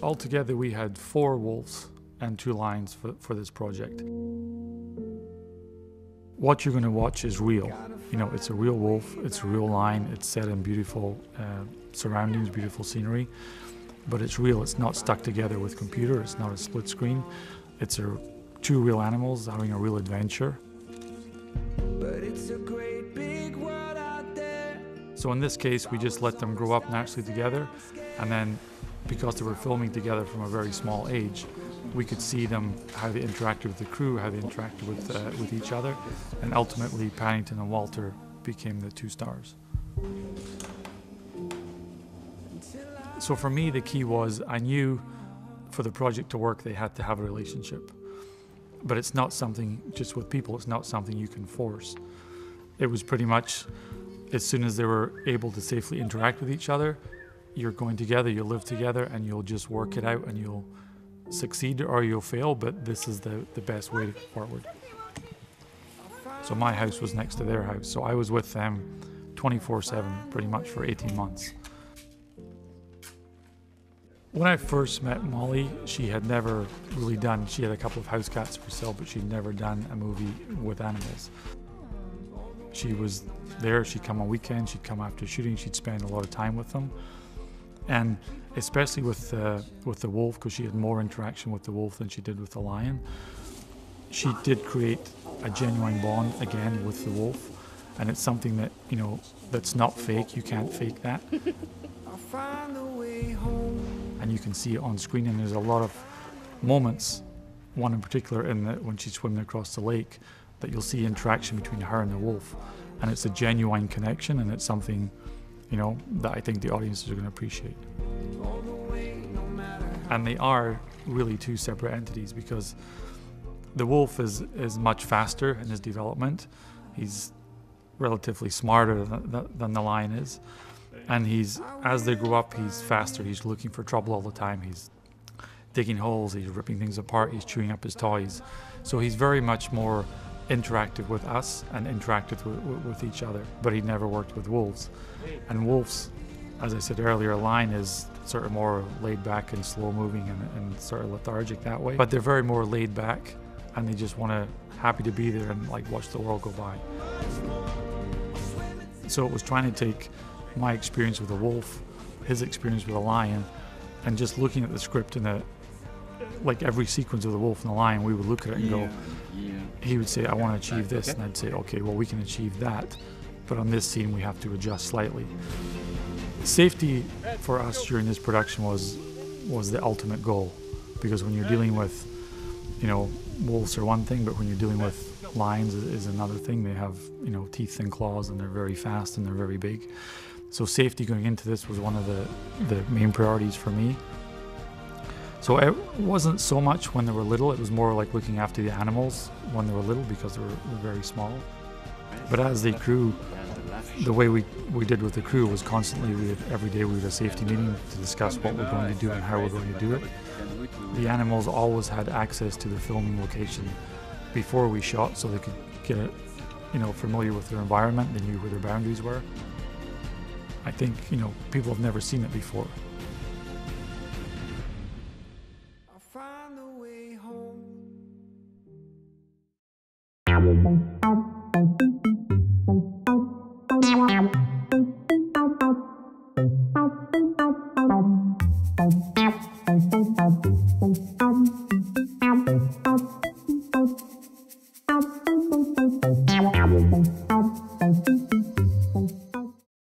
Altogether, we had 4 wolves and 2 lions for this project. What you're going to watch is real. You know, it's a real wolf, it's a real lion, it's set in beautiful surroundings, beautiful scenery, but it's real. It's not stuck together with computer, it's not a split screen. It's 2 real animals having a real adventure. But it's a great big world out there. So in this case, we just let them grow up naturally together, and then because they were filming together from a very small age, we could see them, how they interacted with the crew, how they interacted with each other, and ultimately Paddington and Walter became the 2 stars. So for me, the key was I knew for the project to work, they had to have a relationship. But it's not something, just with people, it's not something you can force. It was pretty much, as soon as they were able to safely interact with each other, you're going together, you'll live together, and you'll just work it out, and you'll succeed or you'll fail, but this is the best way forward. So my house was next to their house, so I was with them 24/7 pretty much for 18 months. When I first met Molly, she had never really done, she had a couple of house cats for sale, but she'd never done a movie with animals. She was there, she'd come on weekends, she'd come after shooting, she'd spend a lot of time with them. And especially with the wolf, because she had more interaction with the wolf than she did with the lion, she did create a genuine bond again with the wolf. And it's something that, you know, that's not fake, you can't fake that. And you can see it on screen, and there's a lot of moments, one in particular when she's swimming across the lake, that you'll see interaction between her and the wolf. And it's a genuine connection, and it's something, you know, that I think the audiences are going to appreciate. And they are really 2 separate entities, because the wolf is much faster in his development. He's relatively smarter than the lion is. And as they grow up, he's faster. He's looking for trouble all the time. He's digging holes, he's ripping things apart, he's chewing up his toys. So he's very much more interactive with us and interacted with each other, but he never worked with wolves. And wolves, as I said earlier, a lion is sort of more laid back and slow moving and sort of lethargic that way, but they're very more laid back, and they just happy to be there and like watch the world go by. So it was trying to take my experience with a wolf, his experience with a lion, and just looking at the script and like every sequence of the wolf and the lion, we would look at it and go, he would say, I want to achieve this, and I'd say, okay, well, we can achieve that, but on this scene we have to adjust slightly. Safety for us during this production was the ultimate goal, because when you're dealing with, you know, wolves are one thing, but when you're dealing with lions is another thing. They have, you know, teeth and claws, and they're very fast and they're very big. So safety going into this was one of the main priorities for me. So it wasn't so much when they were little, it was more like looking after the animals when they were little, because they were very small. But as they grew, the way we did with the crew was constantly, every day we had a safety meeting to discuss what we're going to do and how we're going to do it. The animals always had access to the filming location before we shot, so they could get, you know, familiar with their environment. They knew where their boundaries were. I think, you know, people have never seen it before. I'll find the way home.